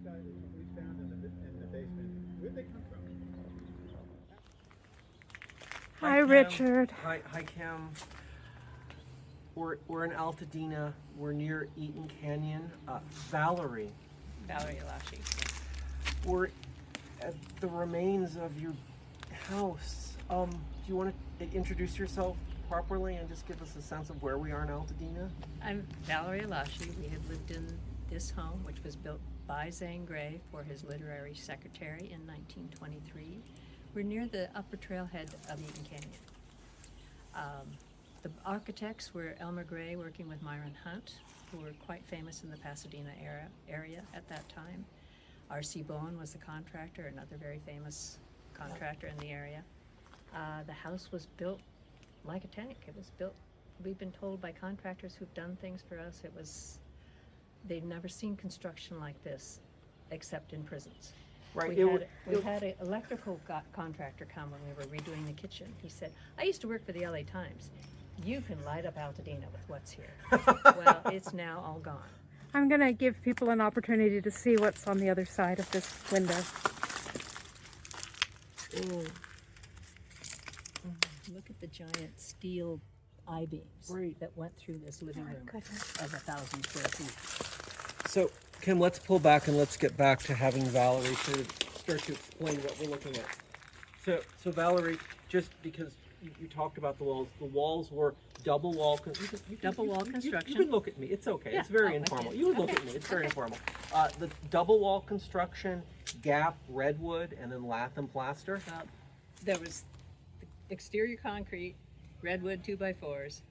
guys that we found in the basement, where'd they come from? Hi, Cam. Richard. Hi, Cam. We're in Altadena. We're near Eaton Canyon. Valerie, Elashi. we're at the remains of your house. Do you want to introduce yourself properly and just give us a sense of where we are in Altadena? I'm Valerie Elashi. We had lived in this home, which was built by Zane Grey for his literary secretary in 1923. We're near the upper trailhead of Eaton Canyon. The architects were Elmer Gray working with Myron Hunt, who were quite famous in the Pasadena area at that time. R.C. Bowen was the contractor, another very famous contractor in the area. The house was built like a tank. It was built, we've been told by contractors who've done things for us, they've never seen construction like this except in prisons. Right. We had an electrical contractor come when we were redoing the kitchen. He said, I used to work for the LA Times. You can light up Altadena with what's here. Well, it's now all gone. I'm going to give people an opportunity to see what's on the other side of this window. Oh, Look at the giant steel I-beams that went through this living room of 1,000 square feet. so, Kim, let's pull back and let's get back to having Valerie sort of start to explain what we're looking at. So Valerie, just because you talked about the walls were double wall. Double wall construction. You can look at me. It's okay. Yeah. It's very Oh, informal. okay. You would look at me. It's very informal. The double wall construction, gap, redwood, and then lath and plaster. There was the exterior concrete, redwood 2x4s,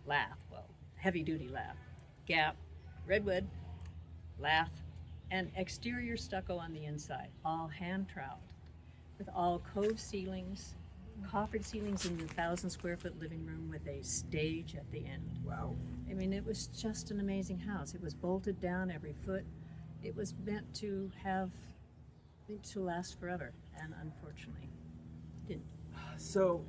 lath, well, heavy duty lath, gap, redwood, lath, and exterior stucco on the inside, all hand troweled, with all cove ceilings, coffered ceilings in the 1,000 square foot living room with a stage at the end. Wow. I mean, it was just an amazing house. It was bolted down every foot. It was meant to last forever, and unfortunately, didn't. So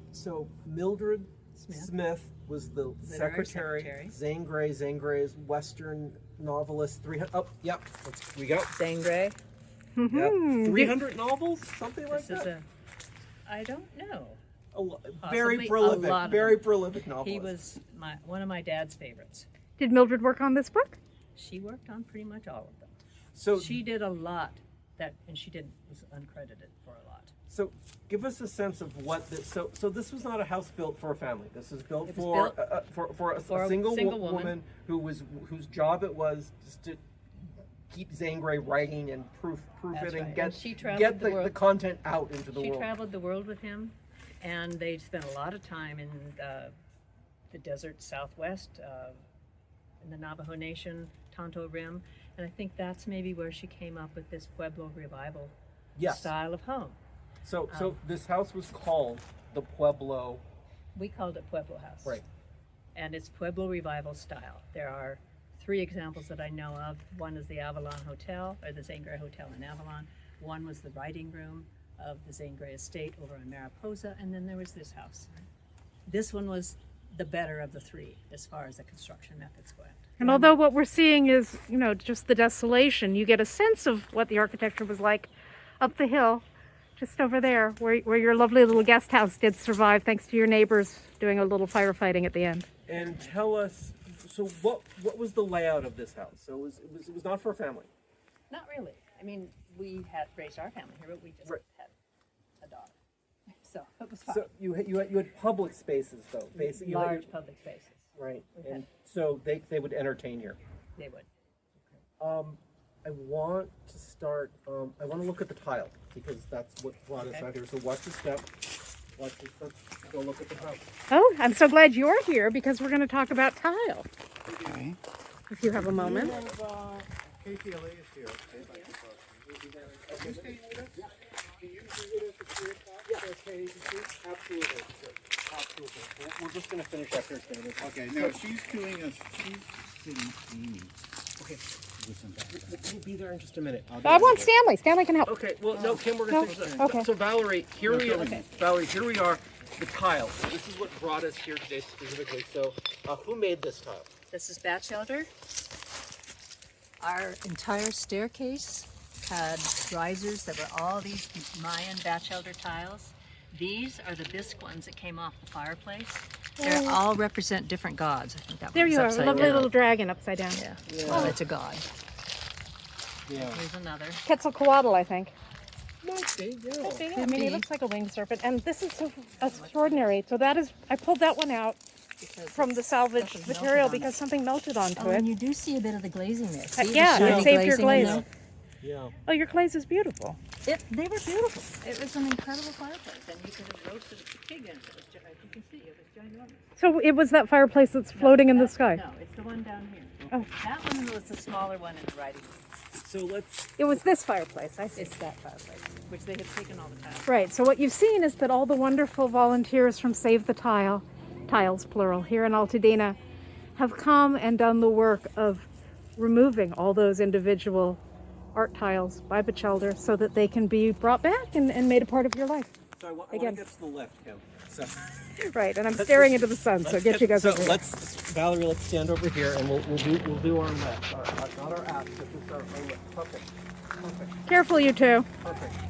Mildred Smith was the Literary secretary. Zane Grey's Western novelist. 300. Oh, yep. We go. Zane Grey. Yep. 300 novels, something like This is that. I don't know. Very Possibly prolific. a lot of Very them. prolific novelist. He was one of my dad's favorites. Did Mildred work on this book? She worked on pretty much all of them. So She did a lot and she was uncredited for a lot. So, give us a sense of what this. So this was not a house built for a family. This is built It was for a single woman whose job it was just to keep Zane Grey writing and proof That's it and right. get And she traveled get the the world. content out into the She world. traveled the world with him, and they spent a lot of time in the desert Southwest, in the Navajo Nation, Tonto Rim, and I think that's maybe where she came up with this Pueblo revival Yes. style of home. So this house was called the Pueblo. We called it Pueblo House. Right. And it's Pueblo revival style. There are 3 examples that I know of. One is the Avalon Hotel, or the Zane Grey Hotel in Avalon. One was the writing room of the Zane Grey estate over in Mariposa, and then there was this house. This one was the better of the 3 as far as the construction methods went. And although what we're seeing is, just the desolation, you get a sense of what the architecture was like up the hill, just over there, where your lovely little guest house did survive, thanks to your neighbors doing a little firefighting at the end. And tell us, so what was the layout of this house? So it was not for a family. Not really. I mean, we had raised our family here, but we just had a daughter. So it was fine. So you had public spaces though, basically. Large public spaces. Right, and so they would entertain here. They would. I want to start. I want to look at the tile because that's what brought us out here. So watch the step. Watch the step. Go look at the house. Oh, I'm so glad you're here because we're going to talk about tile. Okay. If you have a moment. KTLA is here. Can you stay with us? Can you be with us at 3 o'clock? Yeah. Okay, absolutely. Absolutely. We're just going to finish up here, David. Okay, now she's sitting Amy. Okay. We'll be there in just a minute. I want Stanley. Stanley can help. Okay. Well, no, Kim, we're going to finish. Okay. So Valerie, here we are. Valerie, here we are. The tile. This is what brought us here today specifically. So, who made this tile? This is Batchelder. Our entire staircase had risers that were all these Mayan bachelder tiles. These are the bisque ones that came off the fireplace. They all represent different gods. I think that There one's you are, a upside lovely down. little dragon upside down. Yeah. Well, it's a god. Yeah. Here's another. Quetzalcoatl, I think. Might be, yeah. I mean, Could he be. looks like a winged serpent, and this is so extraordinary. So that is, I pulled that one out Because from the salvage Something melted material on it. because something melted onto Oh, it. and you do see a bit of the glazing there. See the yeah, shiny it saved your glazing in glaze. there? Yeah. Oh, your glaze is beautiful. They were beautiful. It was an incredible fireplace, and you could have roasted a pig in it. As you can see, it was ginormous. So it was that fireplace that's floating in the sky. No, it's the one down here. Oh. That one was the smaller one in the writing room. So let's. It was this fireplace, I see. It's that fireplace, which they have taken all the time. Right, so what you've seen is that all the wonderful volunteers from Save the Tiles plural, here in Altadena, have come and done the work of removing all those individual art tiles by Bachelder so that they can be brought back and made a part of your life. So I want to Again. get to the left, Kim. So. Right, and I'm staring into the sun, so get you guys over here. Valerie, let's stand over here and we'll do our left. Not our ass, but just our left. Perfect. Careful, you two.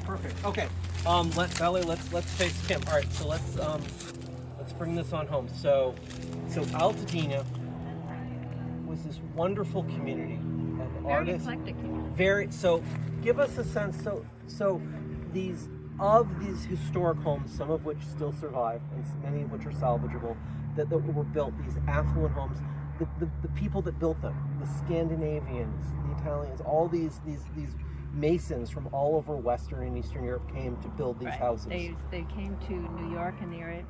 Perfect. Okay. Valerie, let's face Kim. All right. So let's bring this on home. So Altadena was this wonderful community of Very artists. eclectic. So give us a sense. So these historic homes, some of which still survive, and many of which are salvageable, that were built. These affluent homes. The people that built them, the Scandinavians, the Italians, all these masons from all over Western and Eastern Europe came to build these houses. They came to New York and the area,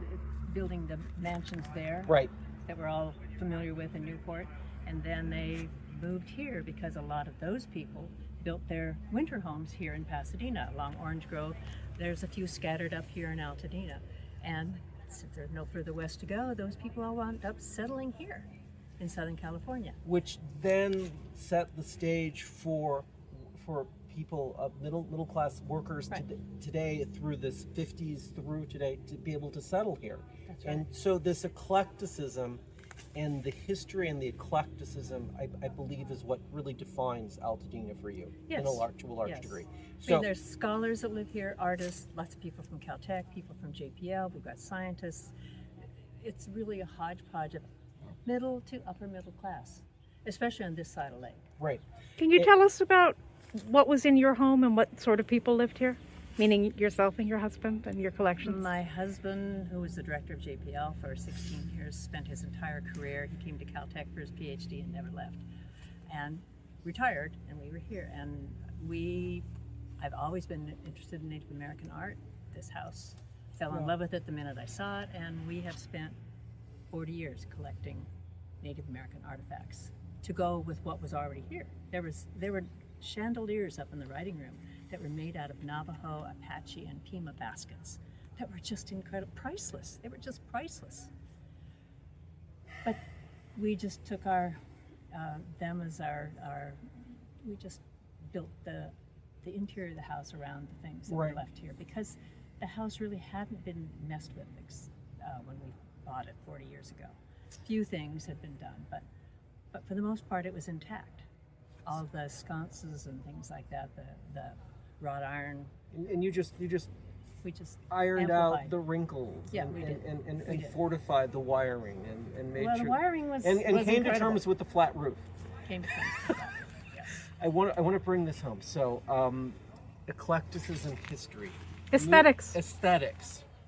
building the mansions there. Right. That we're all familiar with in Newport, and then they moved here because a lot of those people built their winter homes here in Pasadena along Orange Grove. There's a few scattered up here in Altadena, and since there's no further west to go, those people all wound up settling here in Southern California. Which then set the stage for people, middle class workers today through this 50s through today to be able to settle here. That's right. And so this eclecticism and the history and the eclecticism, I believe, is what really defines Altadena for you Yes. to a large Yes. degree. I mean, there's scholars that live here, artists, lots of people from Caltech, people from JPL, we've got scientists. It's really a hodgepodge of middle to upper middle class, especially on this side of the lake. Right. Can you tell us about what was in your home and what sort of people lived here? Meaning yourself and your husband and your collections? My husband, who was the director of JPL for 16 years, spent his entire career. He came to Caltech for his PhD and never left. And retired, and we were here. And I've always been interested in Native American art. This house fell in love with it the minute I saw it, and we have spent 40 years collecting Native American artifacts to go with what was already here. There were chandeliers up in the writing room that were made out of Navajo, Apache, and Pima baskets that were just incredible, priceless. They were just priceless. But we just took them as we just built the interior of the house around the things that were left here, because the house really hadn't been messed with when we bought it 40 years ago. Few things had been done, but for the most part it was intact. All the sconces and things like that, the wrought iron. And you just We just ironed amplified. out the wrinkles We did. and fortified the wiring and made Well, sure the wiring was and was came to incredible. terms with the flat roof. Came to terms with that. Yes. I want to bring this home. So eclecticism, history, Aesthetics.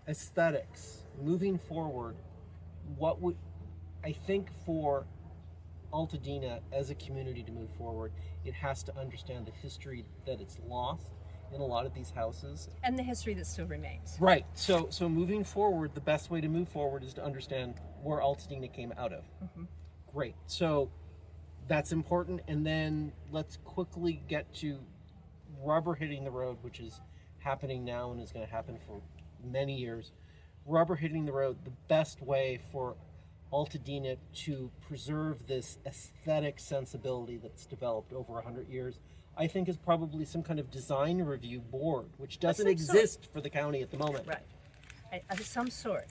aesthetics. Moving forward, what would I think for Altadena as a community to move forward, it has to understand the history that it's lost in a lot of these houses. And the history that still remains. Right. So moving forward, the best way to move forward is to understand where Altadena came out of. Mm-hmm. Great. So that's important. And then let's quickly get to rubber hitting the road, which is happening now and is going to happen for many years. Rubber hitting the road, the best way for Altadena to preserve this aesthetic sensibility that's developed over 100 years, I think, is probably some kind of design review board, which doesn't exist for the county at the moment. Right. Of some sort.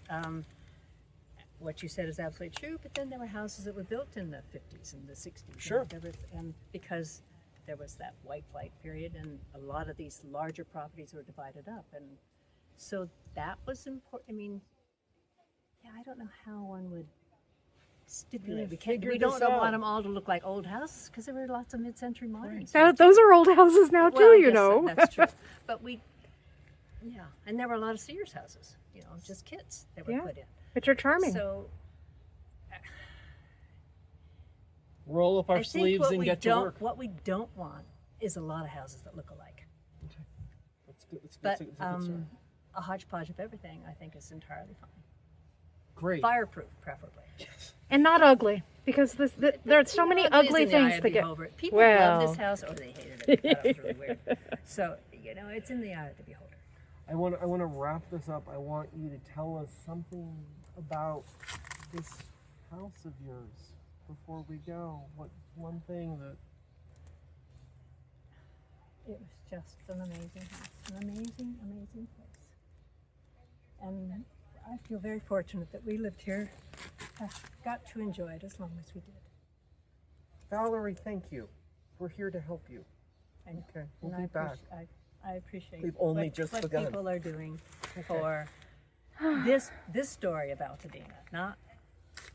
What you said is absolutely true, but then there were houses that were built in the 50s and the 60s. Sure. And because there was that white flight period, and a lot of these larger properties were divided up, and so that was important. I mean, yeah, I don't know how one would stipulate. Figure We don't this out. want them all to look like old houses because there were lots of mid-century moderns. Those are old houses now too, Well, you yes, know. that's true. But yeah, and there were a lot of Sears houses, you know, just kits that were Yeah. put in. Which are charming. So Roll up our I think sleeves and get to work. what we don't want is a lot of houses that look alike. That's good. That's But good. That's a good start. a hodgepodge of everything, I think, is entirely fine. Great. Fireproof, preferably. And not ugly, because there are so many Well, it is ugly in the eye things of that the get. beholder. People Well. love this house, or they hated it. That was really weird. So, you know, it's in the eye of the beholder. I want to wrap this up. I want you to tell us something about this house of yours before we go. What one thing that It was just an amazing house, an amazing, amazing place. And I feel very fortunate that we lived here, got to enjoy it as long as we did. Valerie, thank you. We're here to help you. I know. Okay, we'll And be back. I appreciate We've only what, just what begun. people are doing for this story of Altadena. Not,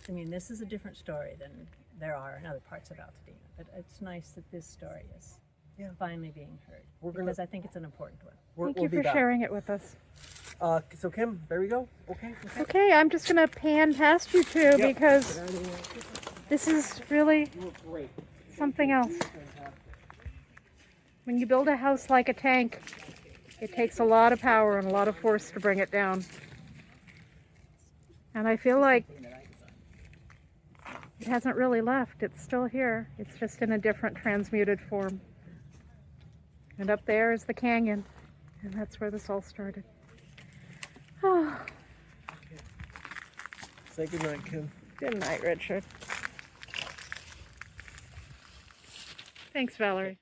I mean, this is a different story than there are in other parts of Altadena. But it's nice that this story is finally being heard, because I think it's an important one. Thank We'll you be for back. sharing it with us. So Kim, there we go. Okay. Okay, I'm just gonna pan past you two because this is really Great. something else. When you build a house like a tank, it takes a lot of power and a lot of force to bring it down. And I feel like it hasn't really left. It's still here. It's just in a different transmuted form. And up there is the canyon. And that's where this all started. Oh, Say goodnight, Kim. good night, Richard. Thanks, Valerie.